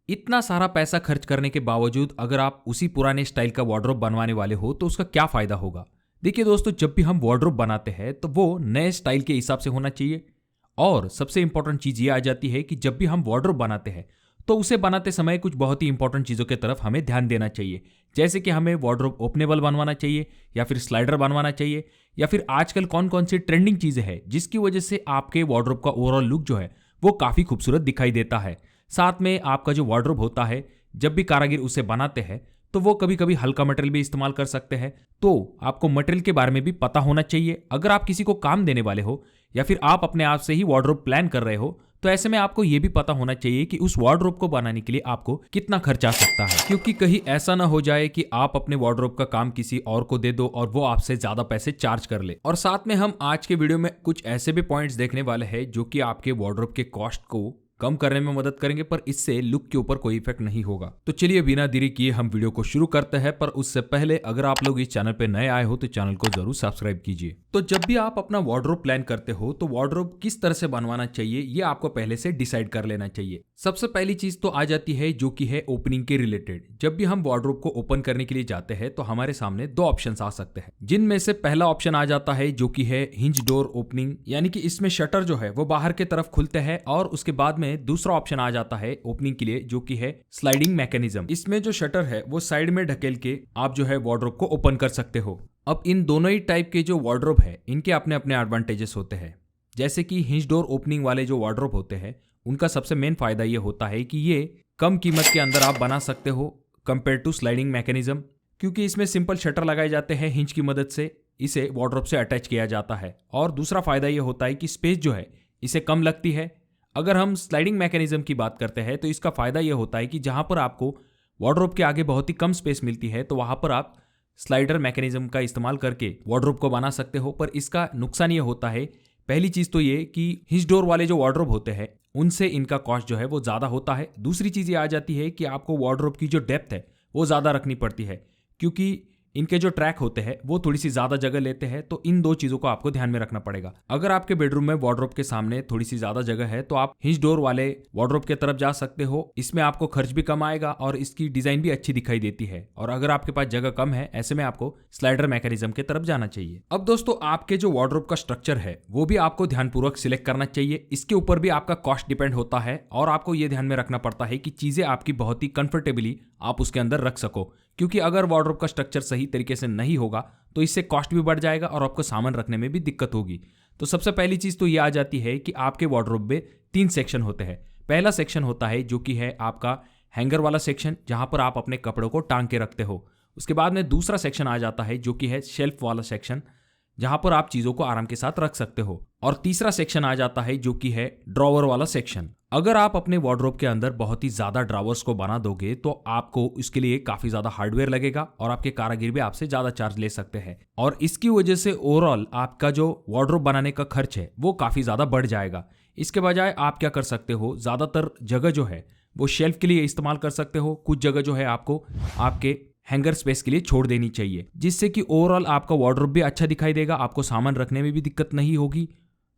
इतना सारा पैसा खर्च करने के बावजूद अगर आप उसी पुराने स्टाइल का वार्डरोब बनवाने वाले हो तो उसका क्या फायदा होगा। देखिए दोस्तों, जब भी हम वार्डरोब बनाते हैं तो वो नए स्टाइल के हिसाब से होना चाहिए। और सबसे इंपॉर्टेंट चीज ये आ जाती है कि जब भी हम वार्डरोब बनाते हैं तो उसे बनाते समय कुछ बहुत ही इंपॉर्टेंट चीजों की तरफ हमें ध्यान देना चाहिए। जैसे कि हमें वार्डरोब ओपनेबल बनवाना चाहिए, या फिर स्लाइडर बनवाना चाहिए, या फिर आजकल कौन कौन सी ट्रेंडिंग चीजें हैं जिसकी वजह से आपके वार्डरोब का ओवरऑल लुक जो है वो काफी खूबसूरत दिखाई देता है। साथ में आपका जो वार्डरोब होता है, जब भी कारागिर उसे बनाते हैं तो वो कभी कभी हल्का मटेरियल भी इस्तेमाल कर सकते हैं। तो आपको मटेरियल के बारे में भी पता होना चाहिए। अगर आप किसी को काम देने वाले हो या फिर आप अपने आप से ही वार्डरोब प्लान कर रहे हो तो ऐसे में आपको यह भी पता होना चाहिए कि उस वार्डरोब को बनाने के लिए आपको कितना खर्च आ सकता है, क्योंकि कहीं ऐसा ना हो जाए कि आप अपने वार्डरोब का काम किसी और को दे दो और वो आपसे ज्यादा पैसे चार्ज कर ले। और साथ में हम आज के वीडियो में कुछ ऐसे भी पॉइंट्स देखने वाले हैं जो कि आपके वार्डरोब के कॉस्ट को कम करने में मदद करेंगे, पर इससे लुक के ऊपर कोई इफेक्ट नहीं होगा। तो चलिए बिना देरी किए हम वीडियो को शुरू करते हैं। पर उससे पहले अगर आप लोग इस चैनल पे नए आए हो तो चैनल को जरूर सब्सक्राइब कीजिए। तो जब भी आप अपना वार्डरोब प्लान करते हो तो वार्डरोब किस तरह से बनवाना चाहिए ये आपको पहले से डिसाइड कर लेना चाहिए। सबसे पहली चीज तो आ जाती है जो कि है ओपनिंग के रिलेटेड। जब भी हम वार्डरोब को ओपन करने के लिए जाते हैं तो हमारे सामने दो ऑप्शंस आ सकते हैं, जिनमें से पहला ऑप्शन आ जाता है जो कि है हिंज डोर ओपनिंग, यानी कि इसमें शटर जो है वो बाहर की तरफ खुलते हैं। और उसके बाद में दूसरा ऑप्शन आ जाता है ओपनिंग के लिए जो कि है स्लाइडिंग मैकेनिज्म। इसमें जो शटर है वो साइड में ढकेल के आप जो है वार्डरोब को ओपन कर सकते हो। अब इन दोनों ही टाइप के जो वार्डरोब है इनके अपने अपने एडवांटेजेस होते हैं। जैसे कि हिंज डोर ओपनिंग वाले जो वार्डरोब होते हैं उनका सबसे मेन फायदा ये होता है कि ये कम कीमत के अंदर आप बना सकते हो कंपेयर टू स्लाइडिंग मैकेनिज्म, क्योंकि इसमें सिंपल शटर लगाए जाते हैं, हिंज की मदद से इसे वार्डरोब से अटैच किया जाता है। और दूसरा फायदा ये होता है कि स्पेस जो है इसे कम लगती है। अगर हम स्लाइडिंग मैकेनिज्म की बात करते हैं तो इसका फायदा यह होता है कि जहां पर आपको वार्डरोब के आगे बहुत ही कम स्पेस मिलती है तो वहां पर आप स्लाइडर मैकेनिज्म का इस्तेमाल करके वार्डरोब को बना सकते हो। पर इसका नुकसान ये होता है, पहली चीज तो ये कि हिंज डोर वाले जो वार्डरोब होते हैं उनसे इनका कॉस्ट जो है वो ज्यादा होता है। दूसरी चीज ये आ जाती है कि आपको वार्डरोब की जो डेप्थ है वो ज्यादा रखनी पड़ती है, क्योंकि इनके जो ट्रैक होते हैं वो थोड़ी सी ज्यादा जगह लेते हैं। तो इन दो चीजों को आपको ध्यान में रखना पड़ेगा। अगर आपके बेडरूम में वार्डरोब के सामने थोड़ी सी ज्यादा जगह है तो आप हिंज डोर वाले वार्डरोब की तरफ जा सकते हो। इसमें आपको खर्च भी कम आएगा और इसकी डिजाइन भी अच्छी दिखाई देती है। और अगर आपके पास जगह कम है ऐसे में आपको स्लाइडर मैकेनिज्म की तरफ जाना चाहिए। अब दोस्तों, आपके जो वार्डरोब का स्ट्रक्चर है वो भी आपको ध्यानपूर्वक सिलेक्ट करना चाहिए। इसके ऊपर भी आपका कॉस्ट डिपेंड होता है और आपको यह ध्यान में रखना पड़ता है कि चीजें आपकी बहुत ही कंफर्टेबली आप उसके अंदर रख सको, क्योंकि अगर वार्डरोब का स्ट्रक्चर सही तरीके से नहीं होगा तो इससे कॉस्ट भी बढ़ जाएगा और आपको सामान रखने में भी दिक्कत होगी। तो सबसे पहली चीज तो ये आ जाती है कि आपके वार्डरोब में 3 सेक्शन होते हैं। पहला सेक्शन होता है जो कि है आपका हैंगर वाला सेक्शन, जहां पर आप अपने कपड़ों को टांग के रखते हो। उसके बाद में दूसरा सेक्शन आ जाता है जो कि है शेल्फ वाला सेक्शन, जहां पर आप चीजों को आराम के साथ रख सकते हो। और तीसरा सेक्शन आ जाता है जो कि है ड्रॉवर वाला सेक्शन। अगर आप अपने वार्डरोब के अंदर बहुत ही ज्यादा ड्रॉवर्स को बना दोगे तो आपको इसके लिए काफी ज्यादा हार्डवेयर लगेगा और आपके कारागिर भी आपसे ज्यादा चार्ज ले सकते हैं। और इसकी वजह से ओवरऑल आपका जो वार्डरोब बनाने का खर्च है वो काफी ज्यादा बढ़ जाएगा। इसके बजाय आप क्या कर सकते हो, ज्यादातर जगह जो है वो शेल्फ के लिए इस्तेमाल कर सकते हो। कुछ जगह जो है आपको आपके हैंगर स्पेस के लिए छोड़ देनी चाहिए, जिससे कि ओवरऑल आपका वार्डरोब भी अच्छा दिखाई देगा, आपको सामान रखने में भी दिक्कत नहीं होगी,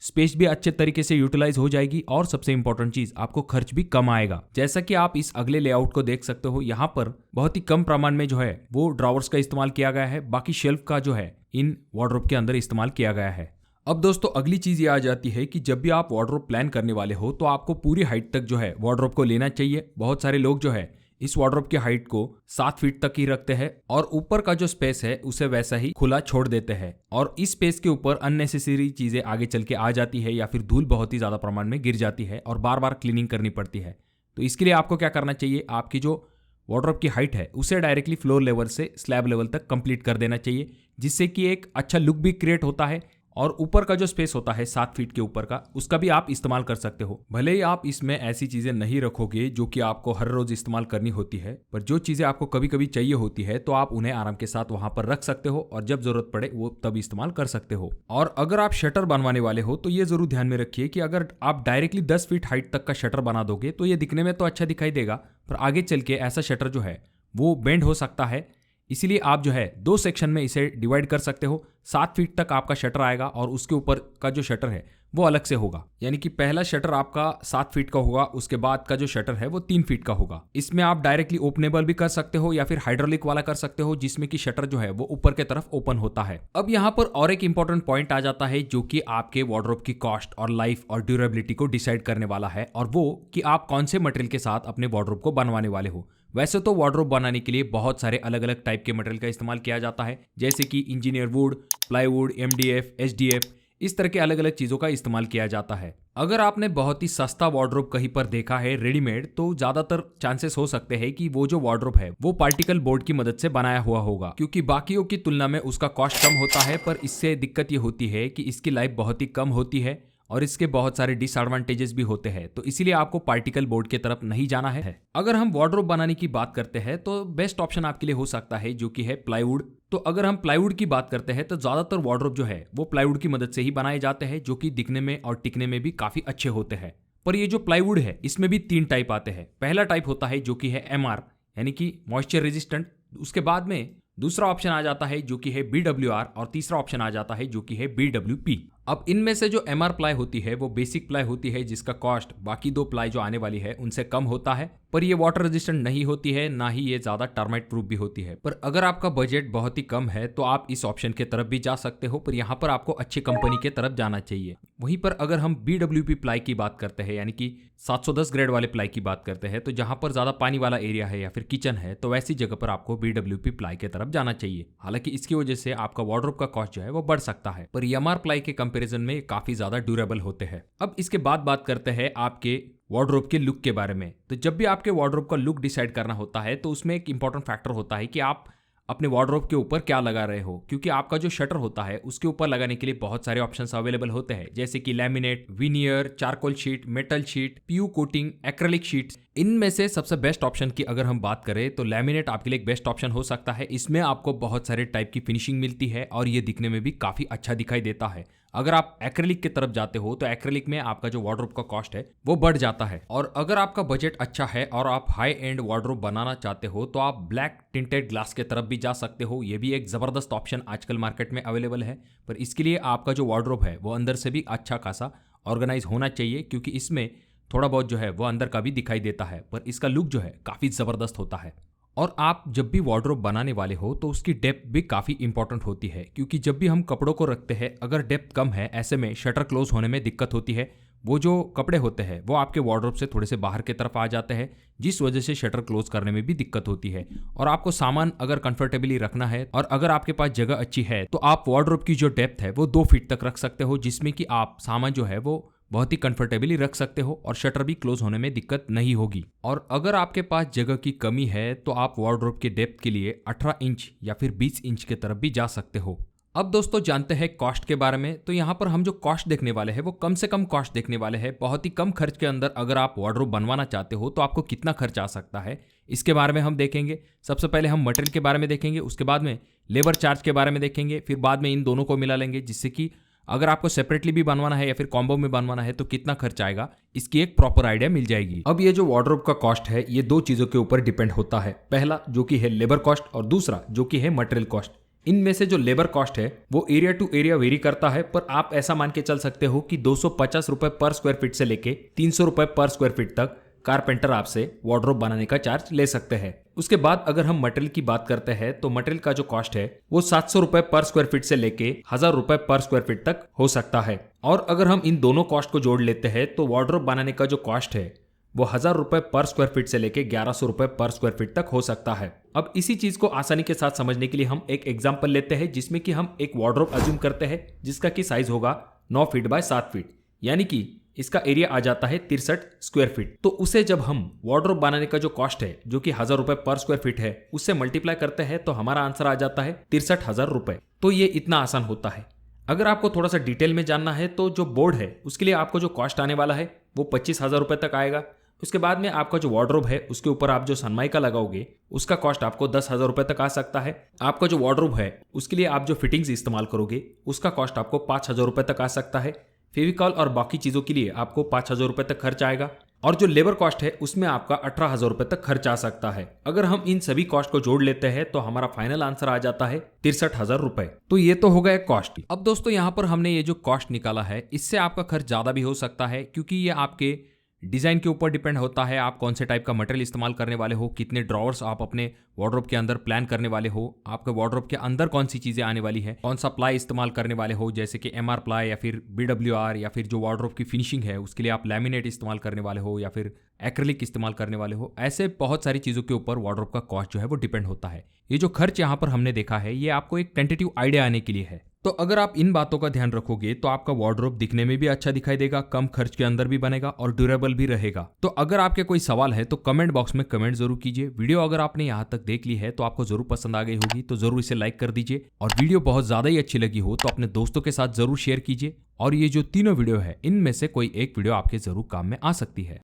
स्पेस भी अच्छे तरीके से यूटिलाइज हो जाएगी और सबसे इंपॉर्टेंट चीज आपको खर्च भी कम आएगा। जैसा कि आप इस अगले लेआउट को देख सकते हो, यहाँ पर बहुत ही कम प्रमाण में जो है वो ड्रॉवर्स का इस्तेमाल किया गया है, बाकी शेल्फ का जो है इन वार्डरोब के अंदर इस्तेमाल किया गया है। अब दोस्तों, अगली चीज ये आ जाती है कि जब भी आप वार्डरोब प्लान करने वाले हो तो आपको पूरी हाइट तक जो है वार्डरोब को लेना चाहिए। बहुत सारे लोग जो है इस वार्डरोब की हाइट को 7 फीट तक ही रखते हैं और ऊपर का जो स्पेस है उसे वैसा ही खुला छोड़ देते हैं। और इस स्पेस के ऊपर अननेसेसरी चीजें आगे चल के आ जाती है या फिर धूल बहुत ही ज्यादा प्रमाण में गिर जाती है और बार बार क्लीनिंग करनी पड़ती है। तो इसके लिए आपको क्या करना चाहिए, आपकी जो वार्डरोब की हाइट है उसे डायरेक्टली फ्लोर लेवल से स्लैब लेवल तक कंप्लीट कर देना चाहिए, जिससे कि एक अच्छा लुक भी क्रिएट होता है। और ऊपर का जो स्पेस होता है 7 फीट के ऊपर का, उसका भी आप इस्तेमाल कर सकते हो। भले ही आप इसमें ऐसी चीजें नहीं रखोगे जो कि आपको हर रोज इस्तेमाल करनी होती है, पर जो चीजें आपको कभी कभी चाहिए होती है तो आप उन्हें आराम के साथ वहां पर रख सकते हो और जब जरूरत पड़े वो तब इस्तेमाल कर सकते हो। और अगर आप शटर बनवाने वाले हो तो ये जरूर ध्यान में रखिए कि अगर आप डायरेक्टली 10 फीट हाइट तक का शटर बना दोगे तो ये दिखने में तो अच्छा दिखाई देगा, पर आगे चल के ऐसा शटर जो है वो बेंड हो सकता है। इसीलिए आप जो है 2 सेक्शन में इसे डिवाइड कर सकते हो। 7 फीट तक आपका शटर आएगा और उसके ऊपर का जो शटर है वो अलग से होगा। यानी कि पहला शटर आपका 7 फीट का होगा, उसके बाद का जो शटर है वो 3 फीट का होगा। इसमें आप डायरेक्टली ओपनेबल भी कर सकते हो या फिर हाइड्रोलिक वाला कर सकते हो, जिसमें कि शटर जो है वो ऊपर की तरफ ओपन होता है। अब यहाँ पर और एक इंपॉर्टेंट पॉइंट आ जाता है जो कि आपके वार्डरोब की कॉस्ट और लाइफ और ड्यूरेबिलिटी को डिसाइड करने वाला है, और वो कि आप कौन से मटेरियल के साथ अपने वार्डरोब को बनवाने वाले हो। वैसे तो वार्डरोब बनाने के लिए बहुत सारे अलग अलग टाइप के मटेरियल का इस्तेमाल किया जाता है, जैसे कि engineer would, plywood, MDF, SDF, इस तरह के अलग अलग चीजों का इस्तेमाल किया जाता है। अगर आपने बहुत ही सस्ता वार्डरोब कहीं पर देखा है रेडीमेड, तो ज्यादातर चांसेस हो सकते हैं कि वो जो वार्डरोब है वो पार्टिकल बोर्ड की मदद से बनाया हुआ होगा, क्योंकि बाकियों की तुलना में उसका कॉस्ट कम होता है। पर इससे दिक्कत ये होती है कि इसकी लाइफ बहुत ही कम होती है और इसके बहुत सारे डिसएडवांटेजेस भी होते हैं, तो इसीलिए आपको पार्टिकल बोर्ड की तरफ नहीं जाना है। अगर हम वार्डरोब बनाने की बात करते हैं तो बेस्ट ऑप्शन आपके लिए हो सकता है जो कि है प्लाईवुड। तो अगर हम प्लाईवुड की बात करते हैं तो ज्यादातर वार्डरोब जो है वो प्लाईवुड की मदद से ही बनाए जाते हैं, जो कि दिखने में और टिकने में भी काफी अच्छे होते हैं। पर ये जो प्लाईवुड है इसमें भी 3 टाइप आते हैं। पहला टाइप होता है जो कि है MR यानी कि मॉइस्चर रेजिस्टेंट, उसके बाद में दूसरा ऑप्शन आ जाता है जो कि है BWR, और तीसरा ऑप्शन आ जाता है जो कि है BWP। अब इनमें से जो MR प्लाई होती है वो बेसिक प्लाई होती है, जिसका कॉस्ट बाकी 2 प्लाई जो आने वाली है उनसे कम होता है, पर ये वाटर रेजिस्टेंट नहीं होती है, ना ही ये ज्यादा टर्माइट प्रूफ भी होती है। पर अगर आपका बजट बहुत ही कम है तो आप इस ऑप्शन के तरफ भी जा सकते हो, पर यहाँ पर आपको अच्छी कंपनी के तरफ जाना चाहिए। वहीं पर अगर हम BWP प्लाई की बात करते हैं, यानी कि 710 ग्रेड वाले प्लाई की बात करते हैं, तो जहां पर ज्यादा पानी वाला एरिया है या फिर किचन है, तो वैसी जगह पर आपको BWP प्लाई के तरफ जाना चाहिए। हालांकि इसकी वजह से आपका वार्डरोब का कॉस्ट जो है वो बढ़ सकता है, पर MR प्लाई के कंपैरिजन में काफी ज्यादा ड्यूरेबल होते हैं। अब इसके बाद बात करते हैं आपके वार्डरोब के लुक के बारे में। तो जब भी आपके वार्डरोब का लुक डिसाइड करना होता है तो उसमें एक इंपॉर्टेंट फैक्टर होता है कि आप अपने वार्डरोब के ऊपर क्या लगा रहे हो, क्योंकि आपका जो शटर होता है उसके ऊपर लगाने के लिए बहुत सारे ऑप्शंस अवेलेबल होते हैं, जैसे कि laminate, veneer, charcoal sheet, metal sheet, PU coating, acrylic sheets. इनमें से सबसे बेस्ट ऑप्शन की अगर हम बात करें तो लैमिनेट आपके लिए एक बेस्ट ऑप्शन हो सकता है। इसमें आपको बहुत सारे टाइप की फिनिशिंग मिलती है और ये दिखने में भी काफी अच्छा दिखाई देता है। अगर आप एक्रेलिक की तरफ जाते हो तो एक्रेलिक में आपका जो वार्डरोब का कॉस्ट है वो बढ़ जाता है, और अगर आपका बजट अच्छा है और आप हाई एंड वार्डरोब बनाना चाहते हो तो आप ब्लैक टिंटेड ग्लास के तरफ भी जा सकते हो। ये भी एक जबरदस्त ऑप्शन आजकल मार्केट में अवेलेबल है, पर इसके लिए आपका जो वार्डरोब है वो अंदर से भी अच्छा खासा ऑर्गेनाइज होना चाहिए, क्योंकि इसमें थोड़ा बहुत जो है वो अंदर का भी दिखाई देता है, पर इसका लुक जो है काफी जबरदस्त होता है। और आप जब भी वार्डरोब बनाने वाले हो तो उसकी डेप्थ भी काफी इंपॉर्टेंट होती है, क्योंकि जब भी हम कपड़ों को रखते हैं अगर डेप्थ कम है, ऐसे में शटर क्लोज होने में दिक्कत होती है। वो जो कपड़े होते हैं वो आपके वार्डरोब से थोड़े से बाहर की तरफ आ जाते हैं, जिस वजह से शटर क्लोज करने में भी दिक्कत होती है। और आपको सामान अगर कंफर्टेबली रखना है और अगर आपके पास जगह अच्छी है तो आप वार्डरोब की जो डेप्थ है वो 2 फीट तक रख सकते हो, जिसमें कि आप सामान जो है वो बहुत ही कंफर्टेबली रख सकते हो और शटर भी क्लोज होने में दिक्कत नहीं होगी। और अगर आपके पास जगह की कमी है तो आप वार्डरोब के डेप्थ के लिए 18 इंच या फिर 20 इंच की तरफ भी जा सकते हो। अब दोस्तों जानते हैं कॉस्ट के बारे में। तो यहाँ पर हम जो कॉस्ट देखने वाले हैं वो कम से कम कॉस्ट देखने वाले हैं। बहुत ही कम खर्च के अंदर अगर आप वार्डरोब बनवाना चाहते हो तो आपको कितना खर्च आ सकता है इसके बारे में हम देखेंगे। सबसे पहले हम मटेरियल के बारे में देखेंगे, उसके बाद में लेबर चार्ज के बारे में देखेंगे, फिर बाद में इन दोनों को मिला लेंगे, जिससे कि अगर आपको सेपरेटली भी बनवाना है या फिर कॉम्बो में बनवाना है तो कितना खर्च आएगा इसकी एक प्रॉपर आइडिया मिल जाएगी। अब ये जो वार्डरोब का कॉस्ट है ये 2 चीजों के ऊपर डिपेंड होता है। पहला जो कि है लेबर कॉस्ट और दूसरा जो कि है मटेरियल कॉस्ट। इनमें से जो लेबर कॉस्ट है वो एरिया टू एरिया वेरी करता है, पर आप ऐसा मान के चल सकते हो कि 250 रुपए पर स्क्वायर फीट से लेके 300 रुपए पर स्क्वायर फीट तक कारपेंटर आपसे वार्डरोब बनाने का चार्ज ले सकते हैं। उसके बाद अगर हम मटेरियल की बात करते हैं तो मटेरियल का जो कॉस्ट है वो 700 रुपए पर स्क्वायर फीट से लेके 1000 रुपए पर स्क्वायर फीट तक हो सकता है। और अगर हम इन दोनों कॉस्ट को जोड़ लेते हैं तो वार्डरोब बनाने का जो कॉस्ट है वो 1000 रुपए पर स्क्वायर फीट से लेके 1100 रुपए पर स्क्वायर फीट तक हो सकता है। अब इसी चीज को आसानी के साथ समझने के लिए हम एक एग्जांपल लेते हैं, जिसमें कि हम एक वार्डरोब अज्यूम करते हैं जिसका कि साइज होगा 9 फीट बाय 7 फीट, यानी कि इसका एरिया आ जाता है 63 स्क्वायर फीट। तो उसे जब हम वार्डरोब बनाने का जो कॉस्ट है जो कि 1000 रुपए पर स्क्वायर फीट है उससे मल्टीप्लाई करते हैं तो हमारा आंसर आ जाता है 63,000 रुपए। तो ये इतना आसान होता है। अगर आपको थोड़ा सा डिटेल में जानना है तो जो बोर्ड है उसके लिए आपको जो कॉस्ट आने वाला है वो 25,000 रुपए तक आएगा। उसके बाद में आपका जो वार्डरोब है उसके ऊपर आप जो सनमाइका लगाओगे उसका कॉस्ट आपको 10,000 रुपए तक आ सकता है। आपका जो वार्डरोब है उसके लिए आप जो फिटिंग्स इस्तेमाल करोगे उसका कॉस्ट आपको 5,000 रुपए तक आ सकता है। फेविकॉल और बाकी चीज़ों के लिए आपको 5,000 रुपए तक खर्च आएगा। और जो लेबर कॉस्ट है उसमें आपका 18,000 रुपए तक खर्च आ सकता है। अगर हम इन सभी कॉस्ट को जोड़ लेते हैं तो हमारा फाइनल आंसर आ जाता है 63,000 रुपए। तो ये तो हो गया कॉस्ट। अब दोस्तों यहाँ पर हमने ये जो कॉस्ट निकाला है इससे आपका खर्च ज्यादा भी हो सकता है, क्योंकि ये आपके डिजाइन के ऊपर डिपेंड होता है। आप कौन से टाइप का मटेरियल इस्तेमाल करने वाले हो, कितने ड्रॉवर्स आप अपने वार्डरोब के अंदर प्लान करने वाले हो, आपके वार्डरोब के अंदर कौन सी चीजें आने वाली है, कौन सा प्लाई इस्तेमाल करने वाले हो, जैसे कि MR प्लाई या फिर BWR, या फिर जो वार्डरोब की फिनिशिंग है उसके लिए आप लैमिनेट इस्तेमाल करने वाले हो या फिर एक्रिलिक इस्तेमाल करने वाले हो। ऐसे बहुत सारी चीजों के ऊपर वार्डरोब का कॉस्ट जो है वो डिपेंड होता है। ये जो खर्च यहाँ पर हमने देखा है ये आपको एक टेंटेटिव आइडिया आने के लिए है। तो अगर आप इन बातों का ध्यान रखोगे तो आपका वार्डरोब दिखने में भी अच्छा दिखाई देगा, कम खर्च के अंदर भी बनेगा और ड्यूरेबल भी रहेगा। तो अगर आपके कोई सवाल है तो कमेंट बॉक्स में कमेंट जरूर कीजिए। वीडियो अगर आपने यहाँ तक देख ली है तो आपको जरूर पसंद आ गई होगी, तो जरूर इसे लाइक कर दीजिए। और वीडियो बहुत ज्यादा ही अच्छी लगी हो तो अपने दोस्तों के साथ जरूर शेयर कीजिए। और ये जो तीनों वीडियो है इनमें से कोई एक वीडियो आपके जरूर काम में आ सकती है।